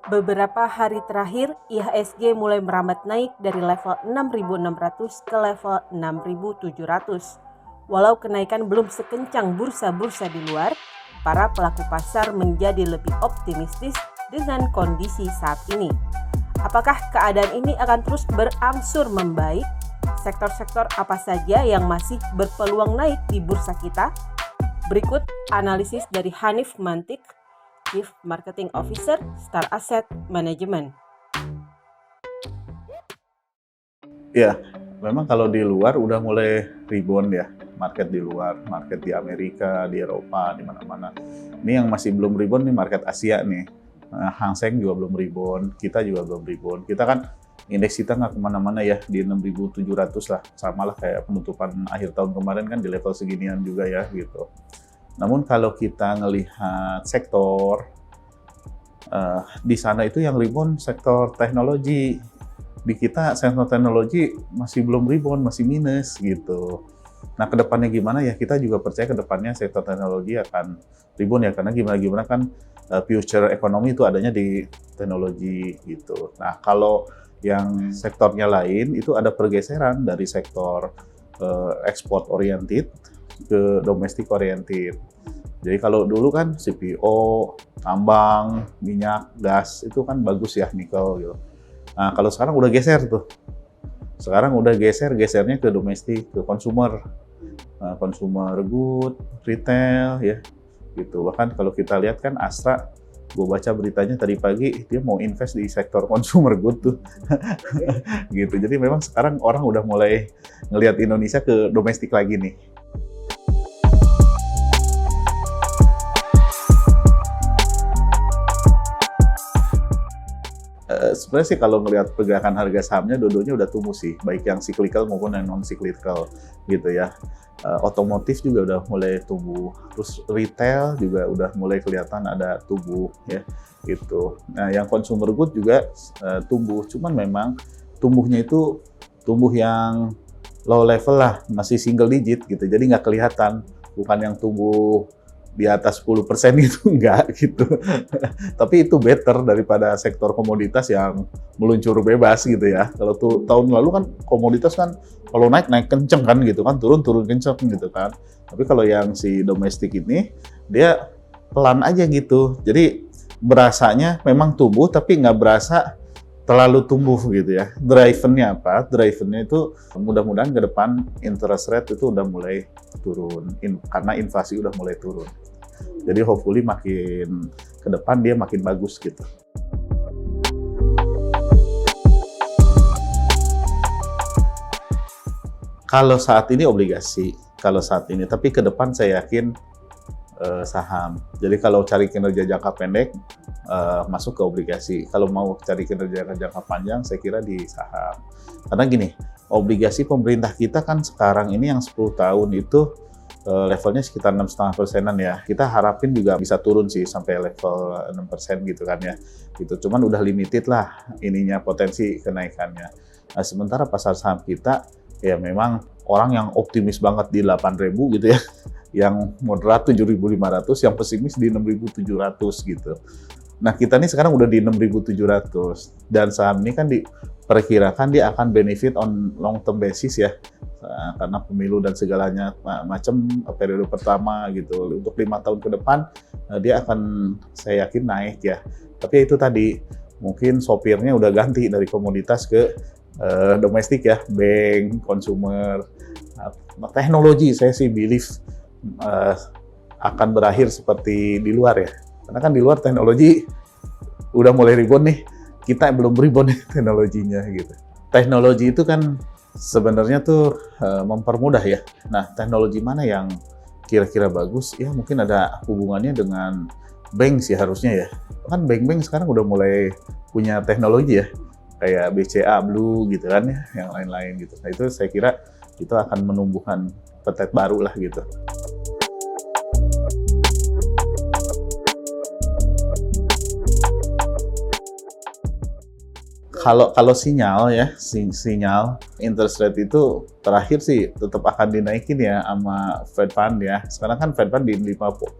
Beberapa hari terakhir, IHSG mulai merambat naik dari level 6.600 ke level 6.700. Walau kenaikan belum sekencang bursa-bursa di luar, para pelaku pasar menjadi lebih optimistis dengan kondisi saat ini. Apakah keadaan ini akan terus berangsur membaik? Sektor-sektor apa saja yang masih berpeluang naik di bursa kita? Berikut analisis dari Hanif Mantik, Chief Marketing Officer Star Asset Management. Ya, memang kalau di luar udah mulai rebound ya, market di luar, market di Amerika, di Eropa, di mana-mana. Ini yang masih belum rebound nih market Asia nih. Hang Seng juga belum rebound, kita juga belum rebound. Kita kan indeks kita nggak kemana-mana ya, di 6.700 lah, sama lah kayak penutupan akhir tahun kemarin kan di level seginian juga ya gitu. Namun kalau kita ngelihat sektor, di sana itu yang rebound sektor teknologi. Di kita sektor teknologi masih belum rebound, masih minus gitu. Nah kedepannya gimana ya, kita juga percaya kedepannya sektor teknologi akan rebound ya, karena gimana-gimana kan future ekonomi itu adanya di teknologi gitu. Nah kalau yang sektornya lain itu ada pergeseran dari sektor export oriented ke domestic oriented. Jadi kalau dulu kan CPO, tambang, minyak, gas itu kan bagus ya, nikel gitu. Nah kalau sekarang udah geser tuh. Sekarang udah gesernya ke domestik, ke consumer. Consumer good, retail ya gitu. Bahkan kalau kita lihat kan Astra, gue baca beritanya tadi pagi dia mau invest di sektor consumer good tuh. Gitu. Jadi memang sekarang orang udah mulai ngelihat Indonesia ke domestik lagi nih. Sebenarnya sih kalau ngelihat pergerakan harga sahamnya dua-duanya udah tumbuh sih, baik yang cyclical maupun yang non-cyclical gitu ya. Otomotif juga udah mulai tumbuh, terus retail juga udah mulai kelihatan ada tumbuh ya gitu. Nah yang consumer good juga tumbuh, cuman memang tumbuhnya itu tumbuh yang low level lah, masih single digit gitu, jadi nggak kelihatan, bukan yang tumbuh di atas 10% gitu, enggak gitu. Tapi itu better daripada sektor komoditas yang meluncur bebas gitu ya. Kalau tuh tahun lalu kan komoditas kan kalau naik kenceng kan gitu kan, turun kenceng gitu kan. Tapi kalau yang si domestik ini dia pelan aja gitu. Jadi berasanya memang tumbuh tapi nggak berasa terlalu tumbuh gitu ya. Drivennya apa? Drivennya itu mudah-mudahan ke depan interest rate itu udah mulai turun karena inflasi udah mulai turun. Jadi hopefully makin ke depan dia makin bagus gitu. Kalau saat ini obligasi, kalau saat ini, tapi ke depan saya yakin saham. Jadi kalau cari kinerja jangka pendek masuk ke obligasi. Kalau mau cari kinerja jangka panjang saya kira di saham. Karena gini, obligasi pemerintah kita kan sekarang ini yang 10 tahun itu levelnya sekitar 6,5%-an ya. Kita harapin juga bisa turun sih sampai level 6% gitu kan ya. Gitu. Cuman udah limited lah ininya potensi kenaikannya. Nah, sementara pasar saham kita ya memang orang yang optimis banget di 8.000 gitu ya. Yang moderat 7.500, yang pesimis di 6.700 gitu. Nah, kita nih sekarang udah di 6.700 dan saham ini kan diperkirakan dia akan benefit on long term basis ya. Karena pemilu dan segalanya macam periode pertama gitu. Untuk 5 tahun ke depan dia akan saya yakin naik ya. Tapi itu tadi mungkin sopirnya udah ganti dari komoditas ke domestik ya, bank, consumer, teknologi saya sih believe akan berakhir seperti di luar ya. Karena kan di luar teknologi udah mulai rebound nih, kita belum rebound nih teknologinya gitu. Teknologi itu kan sebenarnya tuh mempermudah ya. Nah, teknologi mana yang kira-kira bagus? Ya mungkin ada hubungannya dengan bank sih harusnya ya. Kan bank-bank sekarang udah mulai punya teknologi ya. Kayak BCA, Blue gitu kan ya, yang lain-lain gitu. Nah, itu saya kira itu akan menumbuhkan petet baru lah gitu. Kalau sinyal ya, sinyal interest rate itu terakhir sih tetap akan dinaikin ya sama Fed Fund ya. Sekarang kan Fed Fund di 5.25,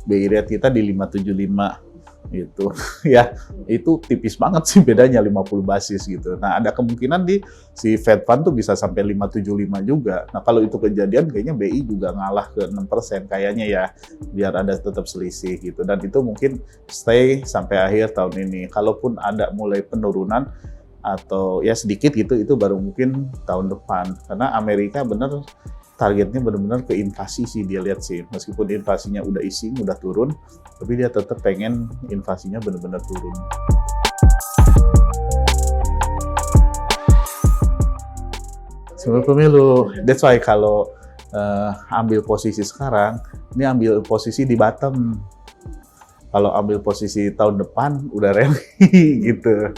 BI rate kita di 5.75. gitu. Ya, itu tipis banget sih bedanya 50 basis gitu. Nah, ada kemungkinan si Fed Fund tuh bisa sampai 575 juga. Nah, kalau itu kejadian kayaknya BI juga ngalah ke 6% kayaknya ya, biar ada tetap selisih gitu. Dan itu mungkin stay sampai akhir tahun ini. Kalaupun ada mulai penurunan atau ya sedikit gitu, itu baru mungkin tahun depan. Karena Amerika targetnya benar-benar ke inflasi sih dia lihat sih. Meskipun inflasinya udah easing, udah turun, tapi dia tetap pengen inflasinya benar-benar turun. Sebelum pemilu, that's why kalau ambil posisi sekarang, ini ambil posisi di bottom. Kalau ambil posisi tahun depan, udah rally gitu.